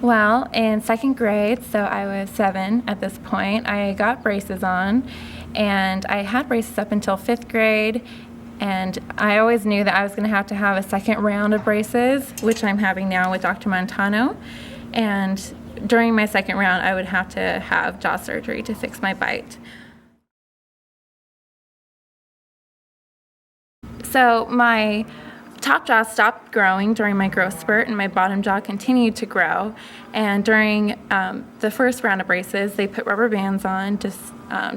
Well, in second grade, so I was 7 at this point, I got braces on, and I had braces up until 5th grade, and I always knew that I was going to have a second round of braces, which I'm having now with Dr. Montano, and during my second round, I would have to have jaw surgery to fix my bite. So my top jaw stopped growing during my growth spurt, and my bottom jaw continued to grow. And during the first round of braces, they put rubber bands on just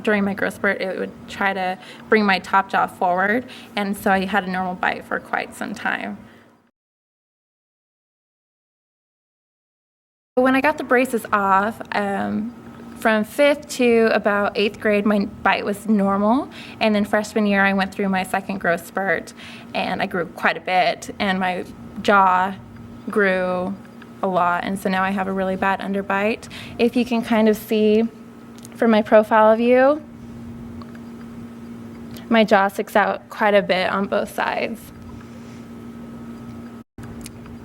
during my growth spurt. It would try to bring my top jaw forward, and so I had a normal bite for quite some time. When I got the braces off, from 5th to about 8th grade, my bite was normal, and then freshman year I went through my second growth spurt, and I grew quite a bit, and my jaw grew a lot, and so now I have a really bad underbite. If you can kind of see from my profile view, my jaw sticks out quite a bit on both sides.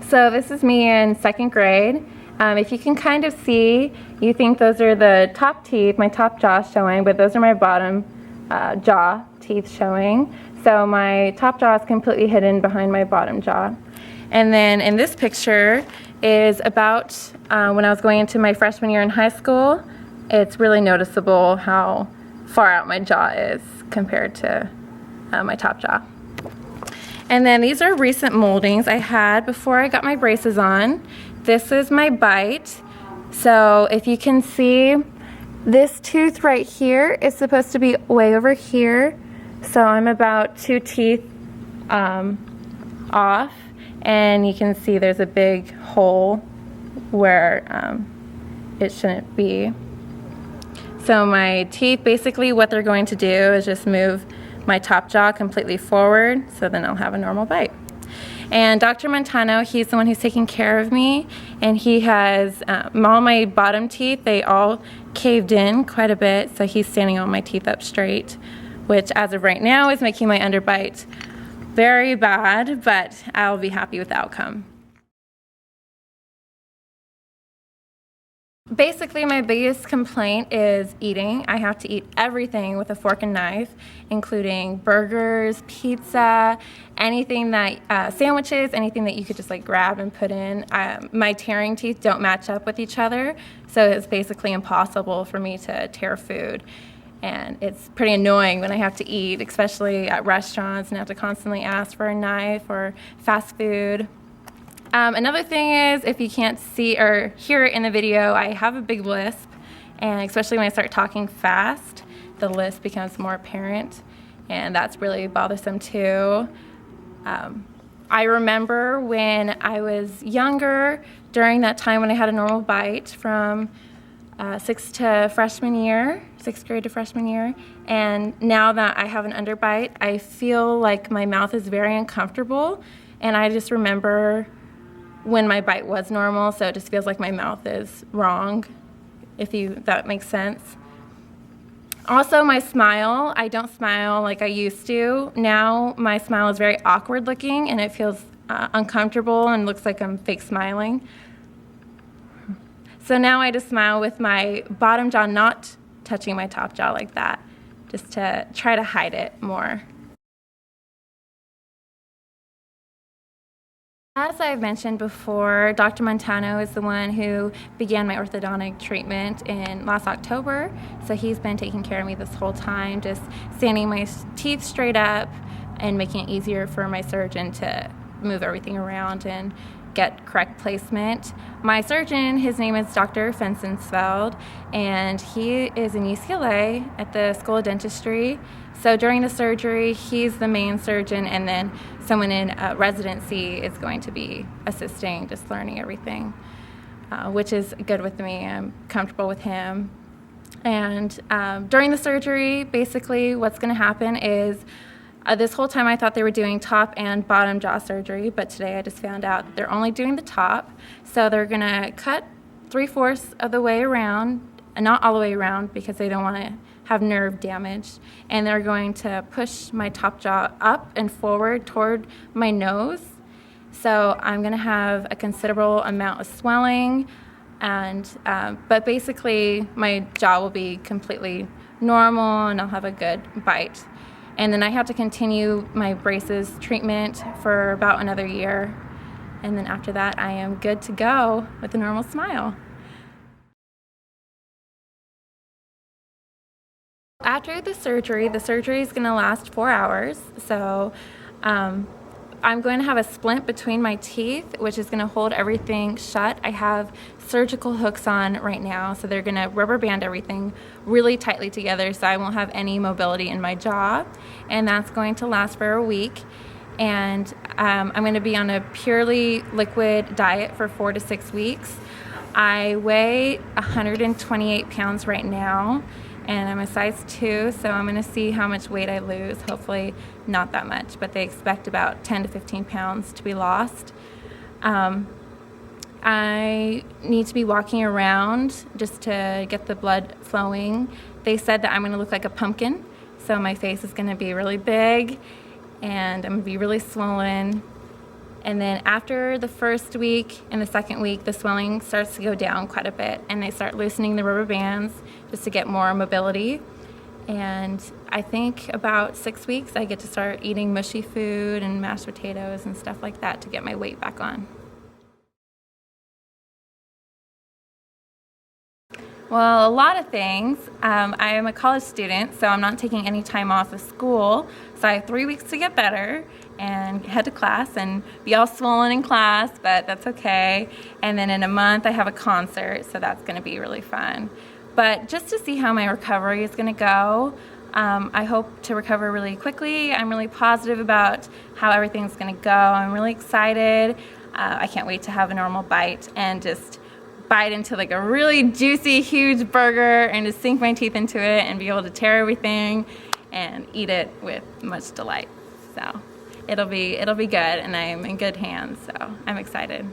So this is me in second grade. If you can kind of see, you think those are the top teeth, my top jaw showing, but those are my bottom jaw teeth showing. So my top jaw is completely hidden behind my bottom jaw. And then in this picture is about when I was going into my freshman year in high school. It's really noticeable how far out my jaw is compared to my top jaw. And then these are recent moldings I had before I got my braces on. This is my bite. So if you can see, this tooth right here is supposed to be way over here. So I'm about 2 teeth off, and you can see there's a big hole where it shouldn't be. So my teeth, basically what they're going to do is just move my top jaw completely forward, so then I'll have a normal bite. And Dr. Montano, he's the one who's taking care of me, and he has all my bottom teeth, they all caved in quite a bit, so he's standing all my teeth up straight, which as of right now is making my underbite very bad, but I'll be happy with the outcome. Basically, my biggest complaint is eating. I have to eat everything with a fork and knife, including burgers, pizza, anything that, sandwiches, anything that you could just like grab and put in. My tearing teeth don't match up with each other, so it's basically impossible for me to tear food. And it's pretty annoying when I have to eat, especially at restaurants, and have to constantly ask for a knife or fast food. Another thing is, if you can't see or hear it in the video, I have a big lisp, and especially when I start talking fast, the lisp becomes more apparent, and that's really bothersome too. I remember when I was younger, during that time when I had a normal bite from 6th grade to freshman year, and now that I have an underbite, I feel like my mouth is very uncomfortable, and I just remember when my bite was normal, so it just feels like my mouth is wrong, if that makes sense. Also, my smile, I don't smile like I used to. Now my smile is very awkward looking, and it feels uncomfortable and looks like I'm fake smiling. So now I just smile with my bottom jaw not touching my top jaw like that, just to try to hide it more. As I've mentioned before, Dr. Montano is the one who began my orthodontic treatment in last October, so he's been taking care of me this whole time, just standing my teeth straight up and making it easier for my surgeon to move everything around and get correct placement. My surgeon, his name is Dr. Fensensfeld, and he is in UCLA at the School of Dentistry. So during the surgery, he's the main surgeon, and then someone in residency is going to be assisting, just learning everything, which is good with me. I'm comfortable with him. And during the surgery, basically what's going to happen is this whole time I thought they were doing top and bottom jaw surgery, but today I just found out that they're only doing the top. So they're going to cut 3/4 of the way around, not all the way around because they don't want to have nerve damage, and they're going to push my top jaw up and forward toward my nose. So I'm going to have a considerable amount of swelling. And but basically my jaw will be completely normal and I'll have a good bite. And then I have to continue my braces treatment for about another year. And then after that, I am good to go with a normal smile. After the surgery is going to last 4 hours. So I'm going to have a splint between my teeth, which is going to hold everything shut. I have surgical hooks on right now, so they're going to rubber band everything really tightly together so I won't have any mobility in my jaw. And that's going to last for a week. And I'm going to be on a purely liquid diet for 4 to 6 weeks. I weigh 128 pounds right now, and I'm a size 2, so I'm going to see how much weight I lose. Hopefully not that much, but they expect about 10 to 15 pounds to be lost. I need to be walking around just to get the blood flowing. They said that I'm going to look like a pumpkin, so my face is going to be really big, and I'm going to be really swollen. And then after the first week and the second week, the swelling starts to go down quite a bit, and they start loosening the rubber bands just to get more mobility. And I think about 6 weeks, I get to start eating mushy food and mashed potatoes and stuff like that to get my weight back on. Well, a lot of things. I am a college student, so I'm not taking any time off of school. So I have 3 weeks to get better and head to class and be all swollen in class, but that's okay. And then in a month, I have a concert, so that's going to be really fun. But just to see how my recovery is going to go, I hope to recover really quickly. I'm really positive about how everything's going to go. I'm really excited. I can't wait to have a normal bite and just bite into like a really juicy, huge burger and just sink my teeth into it and be able to tear everything and eat it with much delight. So it'll be good, and I'm in good hands, so I'm excited.